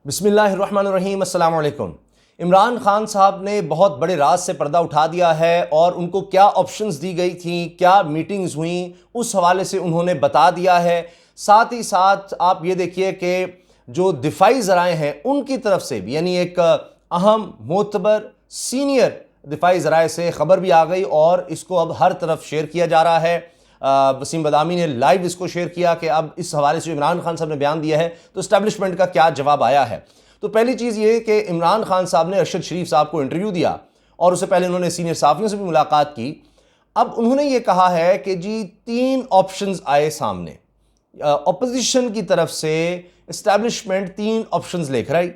बिस्मिल्लाहिर्रहमानिर्रहीम, अस्सलाम वालेकुम। इमरान खान साहब ने बहुत बड़े राज से पर्दा उठा दिया है और उनको क्या ऑप्शंस दी गई थी, क्या मीटिंग्स हुई, उस हवाले से उन्होंने बता दिया है। साथ ही साथ आप ये देखिए कि जो दिफाई ज़राए हैं उनकी तरफ से भी, यानी एक अहम मोतबर सीनियर दिफाई ज़राए से ख़बर भी आ गई और इसको अब हर तरफ शेयर किया जा रहा है। वसीम बदामी ने लाइव इसको शेयर किया कि अब इस हवाले से इमरान खान साहब ने बयान दिया है तो इस्टेब्लिशमेंट का क्या जवाब आया है। तो पहली चीज़ ये कि इमरान खान साहब ने अरशद शरीफ साहब को इंटरव्यू दिया और उससे पहले उन्होंने सीनियर साफियों से भी मुलाकात की। अब उन्होंने ये कहा है कि जी 3 ऑप्शंस आए सामने, अपोजिशन की तरफ से इस्टेब्लिशमेंट 3 ऑप्शंस लेकर आई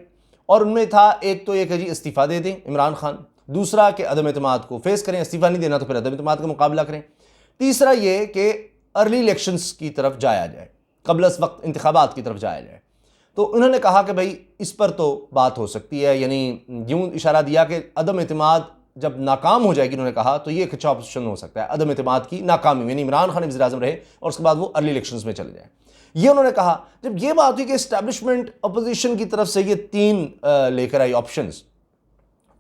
और उनमें था एक तो ये कि जी इस्तीफ़ा दे दें इमरान खान, दूसरा कि अदम एतमाद को फेस करें, इस्तीफ़ा नहीं देना तो फिर अदम एतमाद का मुकाबला करें, तीसरा ये कि अर्ली इलेक्शंस की तरफ जाया जाए, कबल अज़ वक्त इंतखाबात की तरफ जाया जाए। तो उन्होंने कहा कि भाई इस पर तो बात हो सकती है, यानी यूं इशारा दिया कि अदम एतमाद जब नाकाम हो जाएगी, उन्होंने कहा तो ये एक अच्छा ऑप्शन हो सकता है, अदम एतमाद की नाकामी, यानी इमरान खान वज़ीर आज़म रहे और उसके बाद वो अर्ली इलेक्शंस में चले जाए। ये उन्होंने कहा। जब ये बात हुई कि इस्टेब्लिशमेंट अपोजिशन की तरफ से ये 3 लेकर आई ऑप्शंस,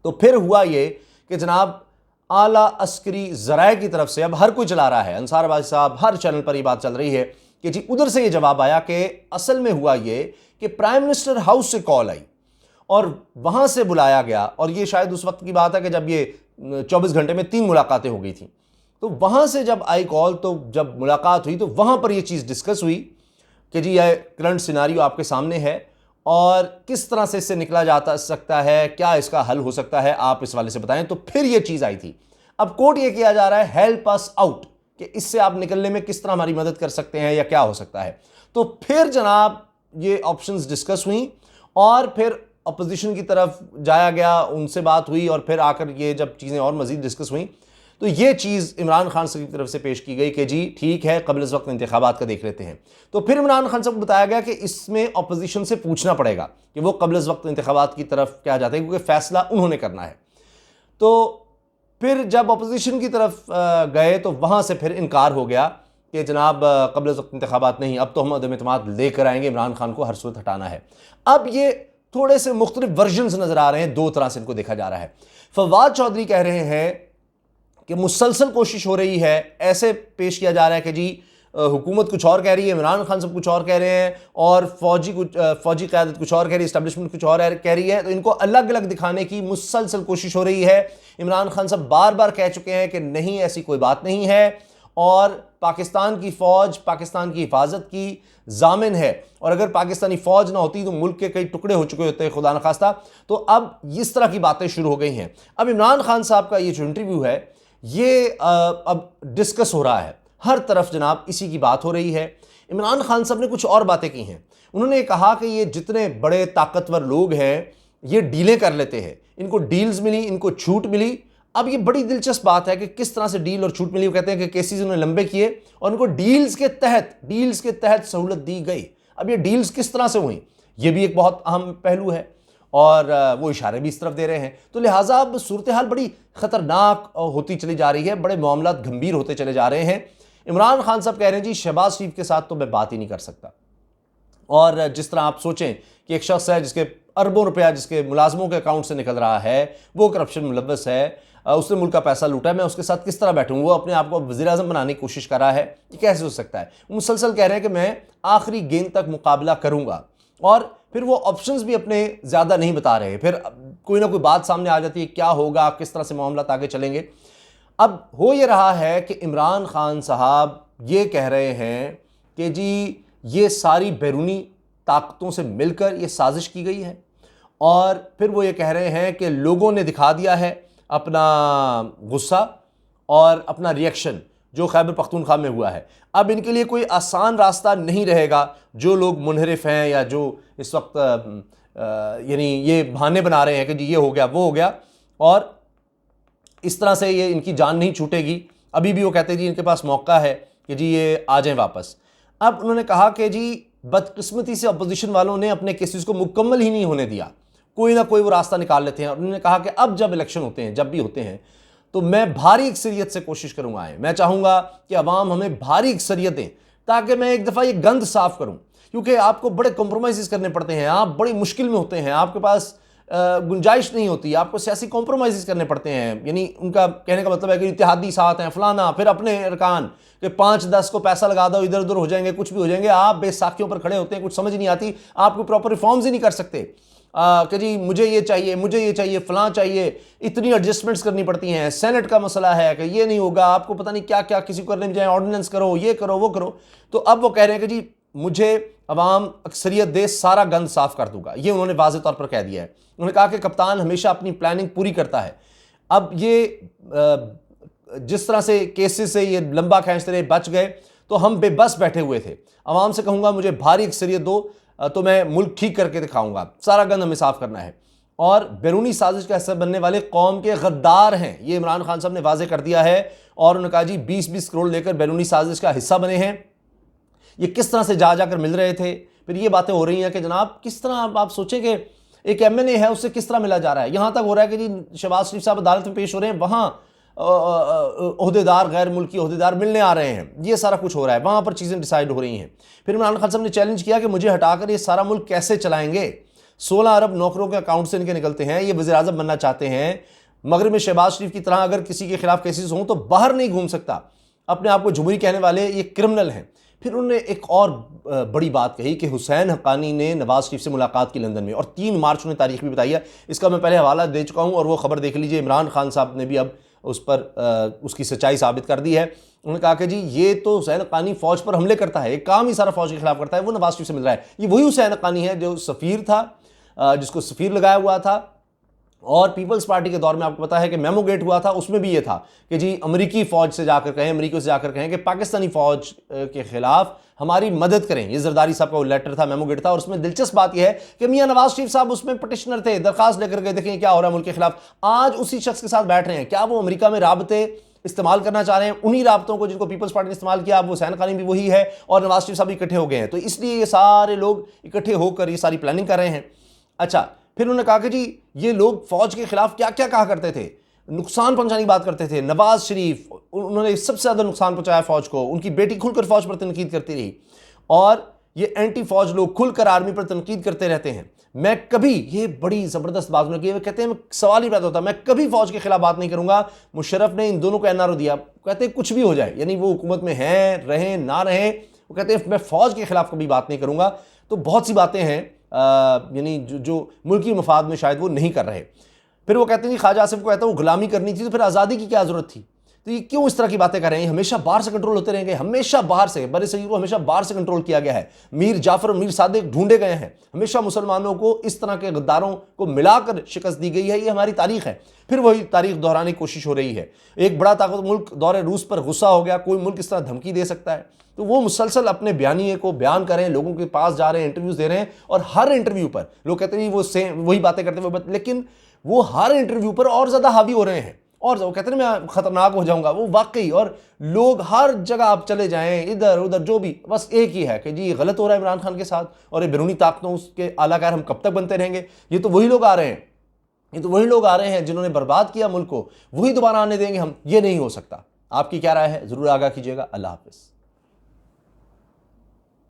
तो फिर हुआ ये कि जनाब आला अस्करी ज़राए की तरफ से अब हर कोई चला रहा है, अंसार अब्बासी साहब, हर चैनल पर ये बात चल रही है कि जी उधर से ये जवाब आया कि असल में हुआ ये कि प्राइम मिनिस्टर हाउस से कॉल आई और वहां से बुलाया गया, और ये शायद उस वक्त की बात है कि जब ये 24 घंटे में 3 मुलाकातें हो गई थी। तो वहां से जब आई कॉल, तो जब मुलाकात हुई तो वहां पर यह चीज़ डिस्कस हुई कि जी यह करंट सिनारियो आपके सामने है और किस तरह से इससे निकला जा सकता है, क्या इसका हल हो सकता है, आप इस वाले से बताएं। तो फिर यह चीज़ आई थी। अब कोट ये किया जा रहा है हेल्प अस आउट, कि इससे आप निकलने में किस तरह हमारी मदद कर सकते हैं या क्या हो सकता है। तो फिर जनाब ये ऑप्शंस डिस्कस हुई और फिर अपोजिशन की तरफ जाया गया, उनसे बात हुई और फिर आकर ये जब चीज़ें और मज़ीद डिस्कस हुई तो ये चीज़ इमरान खान साहब की तरफ से पेश की गई कि जी ठीक है, कबल इस वक्त इंतखाबात का देख लेते हैं। तो फिर इमरान खान साहब को बताया गया कि इसमें अपोजिशन से पूछना पड़ेगा कि वो कबल इस वक्त इंतखाबात की तरफ क्या जाते हैं, क्योंकि फैसला उन्होंने करना है। तो फिर जब अपोजिशन की तरफ गए तो वहाँ से फिर इनकार हो गया कि जनाब कबल इस वक्त इंतखाबात नहीं, अब तो हम अदम एतमाद लेकर आएंगे, इमरान खान को हर सूरत हटाना है। अब ये थोड़े से मुख्तलिफ वर्जन्स नज़र आ रहे हैं, 2 तरह से इनको देखा जा रहा है। फवाद चौधरी कह रहे हैं कि मुसलसल कोशिश हो रही है, ऐसे पेश किया जा रहा है कि जी हुकूमत कुछ और कह रही है, इमरान खान सब कुछ और कह रहे हैं और फौजी क़यादत कुछ और कह रही है, इस्टेब्लिशमेंट कुछ और कह रही है। तो इनको अलग अलग दिखाने की मुसलसल कोशिश हो रही है। इमरान खान साहब बार बार कह चुके हैं कि नहीं, ऐसी कोई बात नहीं है और पाकिस्तान की फ़ौज पाकिस्तान की हिफाजत की जामिन है, और अगर पाकिस्तानी फ़ौज ना होती तो मुल्क के कई टुकड़े हो चुके होते, खुदा न खास्ता। तो अब इस तरह की बातें शुरू हो गई हैं। अब इमरान खान साहब का ये जो इंटरव्यू है ये अब डिस्कस हो रहा है, हर तरफ जनाब इसी की बात हो रही है। इमरान खान साहब ने कुछ और बातें की हैं। उन्होंने कहा कि ये जितने बड़े ताकतवर लोग हैं ये डीलें कर लेते हैं, इनको डील्स मिली, इनको छूट मिली। अब ये बड़ी दिलचस्प बात है कि किस तरह से डील और छूट मिली। वो कहते हैं कि केसेस उन्होंने लंबे किए और उनको डील्स के तहत सहूलत दी गई। अब ये डील्स किस तरह से हुई, ये भी एक बहुत अहम पहलू है और वो इशारे भी इस तरफ दे रहे हैं। तो लिहाजा अब सूरत हाल बड़ी ख़तरनाक होती चली जा रही है, बड़े मामलात गंभीर होते चले जा रहे हैं। इमरान खान साहब कह रहे हैं जी शहबाज शरीफ के साथ तो मैं बात ही नहीं कर सकता। और जिस तरह आप सोचें कि एक शख्स है जिसके अरबों रुपया जिसके मुलाजमों के अकाउंट से निकल रहा है, वो करप्शन मुलव्वस है, उसने मुल्क का पैसा लूटा है, मैं उसके साथ किस तरह बैठूँ। वो अपने आप को वज़ीर आज़म बनाने की कोशिश कर रहा है, ये कैसे हो सकता है। वो मुसलसल कह रहे हैं कि मैं आखिरी गेंद तक मुकाबला करूँगा और फिर वो ऑप्शंस भी अपने ज़्यादा नहीं बता रहे। फिर कोई ना कोई बात सामने आ जाती है, क्या होगा, किस तरह से मामला आगे चलेंगे। अब हो ये रहा है कि इमरान खान साहब ये कह रहे हैं कि जी ये सारी बैरूनी ताकतों से मिलकर ये साजिश की गई है, और फिर वो ये कह रहे हैं कि लोगों ने दिखा दिया है अपना गुस्सा और अपना रिएक्शन जो खैबर पख्तूनख्वा में हुआ है। अब इनके लिए कोई आसान रास्ता नहीं रहेगा। जो लोग मुनहरिफ हैं या जो इस वक्त यानी ये बहाने बना रहे हैं कि जी ये हो गया वो हो गया, और इस तरह से ये इनकी जान नहीं छूटेगी। अभी भी वो कहते हैं जी इनके पास मौका है कि जी ये आ जाएं वापस। अब उन्होंने कहा कि जी बदकिस्मती से अपोजिशन वालों ने अपने केसेस को मुकम्मल ही नहीं होने दिया, कोई ना कोई वो रास्ता निकाल लेते हैं। और उन्होंने कहा कि अब जब इलेक्शन होते हैं, जब भी होते हैं, तो मैं भारी अक्सरियत से कोशिश करूंगा मैं चाहूँगा कि अवाम हमें भारी अक्सरियत दें ताकि मैं एक दफ़ा ये गंद साफ करूँ। क्योंकि आपको बड़े कॉम्प्रोमाइज़ करने पड़ते हैं, आप बड़ी मुश्किल में होते हैं, आपके पास गुंजाइश नहीं होती, आपको सियासी कॉम्प्रोमाइज़ करने पड़ते हैं। यानी उनका कहने का मतलब है कि इत्तेहादी साथ हैं, फलाना, फिर अपने अरकान कि 5-10 को पैसा लगा दो, इधर उधर हो जाएंगे, कुछ भी हो जाएंगे। आप बेसाखियों पर खड़े होते हैं, कुछ समझ नहीं आती, आपको प्रॉपर रिफॉर्म्स ही नहीं कर सकते कि जी मुझे ये चाहिए, फलां चाहिए, इतनी एडजस्टमेंट्स करनी पड़ती हैं। सेनेट का मसला है कि ये नहीं होगा, आपको पता नहीं क्या क्या किसी को करने में जाए, ऑर्डिनेंस करो, ये करो, वो करो। तो अब वो कह रहे हैं कि जी मुझे अवाम अक्सरियत दे, सारा गंद साफ कर दूंगा, ये उन्होंने वाज़ेह तौर पर कह दिया है। उन्होंने कहा कि कप्तान हमेशा अपनी प्लानिंग पूरी करता है। अब ये जिस तरह से केसेस से ये लंबा खींचते रहे, बच गए, तो हम बेबस बैठे हुए थे। अवाम से कहूँगा मुझे भारी अक्सरियत दो तो मैं मुल्क ठीक करके दिखाऊंगा, सारा गंद हमें साफ करना है। और बैरूनी साजिश का हिस्सा बनने वाले कौम के गद्दार हैं, ये इमरान खान साहब ने वाजे कर दिया है। और उन्होंने कहा जी 20-20 करोड़ लेकर बैरूनी साजिश का हिस्सा बने हैं। ये किस तरह से जा जाकर मिल रहे थे, फिर ये बातें हो रही हैं कि जनाब किस तरह आप सोचें कि एक MNA है उससे किस तरह मिला जा रहा है। यहाँ तक हो रहा है कि जी शहबाज शरीफ साहब अदालत में पेश हो रहे हैं, वहाँ ओहदेदार, गैर मुल्की ओहदेदार मिलने आ रहे हैं, ये सारा कुछ हो रहा है, वहाँ पर चीज़ें डिसाइड हो रही हैं। फिर इमरान खान साहब ने चैलेंज किया कि मुझे हटाकर ये सारा मुल्क कैसे चलाएंगे। 16 अरब नौकरों के अकाउंट से इनके निकलते हैं, ये वज़ीर आज़म बनना चाहते हैं। मगरब में शहबाज शरीफ की तरह अगर किसी के खिलाफ केसेस हों तो बाहर नहीं घूम सकता, अपने आप को जमहूरी कहने वाले ये क्रिमिनल हैं। फिर उन्होंने एक और बड़ी बात कही कि हुसैन हक्कानी ने नवाज शरीफ से मुलाकात की लंदन में, और 3 मार्च उन्हें तारीख भी बताई है। इसका मैं पहले हवाला दे चुका हूँ और वो खबर देख लीजिए। इमरान खान साहब ने भी अब उस पर उसकी सच्चाई साबित कर दी है। उन्होंने कहा कि जी ये तो हुसैन हक्कानी फ़ौज पर हमले करता है, एक काम ही सारा फ़ौज के खिलाफ करता है, वो नवाज शरीफ से मिल रहा है। ये वही हुसैन हक्कानी है जो सफ़ीर था, जिसको सफ़ीर लगाया हुआ था। और पीपल्स पार्टी के दौर में आपको पता है कि मेमो गेट हुआ था, उसमें भी ये था कि जी अमेरिकी फ़ौज से जाकर कहें, अमेरिका से जाकर कहें कि पाकिस्तानी फ़ौज के खिलाफ हमारी मदद करें। ये जरदारी साहब का वो लेटर था, मेमो गेट था। और उसमें दिलचस्प बात यह है कि मियां नवाज शरीफ साहब उसमें पटिशनर थे, दरखास्त लेकर गए, देखें क्या हो रहा है मुल्क के खिलाफ। आज उसी शख्स के साथ बैठ रहे हैं। क्या वो अमेरिका में राबते इस्तेमाल करना चाह रहे हैं, उन्हीं राबतों को जिनको पीपल्स पार्टी ने इस्तेमाल किया। अब वो हुसैन हक्कानी भी वही है और नवाज शरीफ साहब इकट्ठे हो गए हैं, तो इसलिए ये सारे लोग इकट्ठे होकर ये सारी प्लानिंग कर रहे हैं। अच्छा, फिर उन्होंने कहा कि जी ये लोग फौज के खिलाफ क्या क्या कहा करते थे, नुकसान पहुंचाने की बात करते थे। नवाज शरीफ, उन्होंने सबसे ज़्यादा नुकसान पहुंचाया फौज को, उनकी बेटी खुलकर फौज पर तनकीद करती रही, और ये एंटी फौज लोग खुलकर आर्मी पर तनकीद करते रहते हैं। मैं कभी, ये बड़ी ज़बरदस्त बात उन्होंने की, वो कहते हैं सवाल ही पैदा होता, मैं कभी फौज के खिलाफ बात नहीं करूंगा। मुशर्रफ ने इन दोनों को NRO दिया, कहते हैं कुछ भी हो जाए, यानी वो हुकूमत में हैं, रहें ना रहें, वो कहते हैं मैं फौज के खिलाफ कभी बात नहीं करूंगा। तो बहुत सी बातें हैं यानी जो मुल्की मफाद में शायद वो नहीं कर रहे। फिर वो कहते हैं कि ख्वाजा आसिफ को कहता है वो गुलामी करनी थी, तो फिर आज़ादी की क्या ज़रूरत थी। तो ये क्यों इस तरह की बातें कर रहे हैं, हमेशा बाहर से कंट्रोल होते रहेंगे, हमेशा बाहर से, बड़े सगीर को हमेशा बाहर से कंट्रोल किया गया है। मीर जाफर और मीर सादिक ढूंढे गए हैं, हमेशा मुसलमानों को इस तरह के गद्दारों को मिलाकर शिकस्त दी गई है, ये हमारी तारीख है। फिर वही तारीख दोहराने की कोशिश हो रही है। एक बड़ा ताकतवर मुल्क दौरे रूस पर गुस्सा हो गया, कोई मुल्क इस तरह धमकी दे सकता है, तो वो मुसलसल अपने बयानिए को बयान कर रहे हैं, लोगों के पास जा रहे हैं, इंटरव्यूज दे रहे हैं, और हर इंटरव्यू पर लोग कहते हैं वो सेम वही बातें करते हुए, लेकिन वो हर इंटरव्यू पर और ज़्यादा हावी हो रहे हैं, और वो कहते हैं मैं खतरनाक हो जाऊंगा, वो वाकई। और लोग हर जगह आप चले जाएं, इधर उधर जो भी, बस एक ही है कि जी गलत हो रहा है इमरान खान के साथ, और ये बैरूनी ताकतों के आलाकार हम कब तक बनते रहेंगे। ये तो वही लोग आ रहे हैं, ये तो वही लोग आ रहे हैं जिन्होंने बर्बाद किया मुल्क को, वही दोबारा आने देंगे हम, ये नहीं हो सकता। आपकी क्या राय है, ज़रूर आगाह कीजिएगा। अल्लाह हाफ़िज़।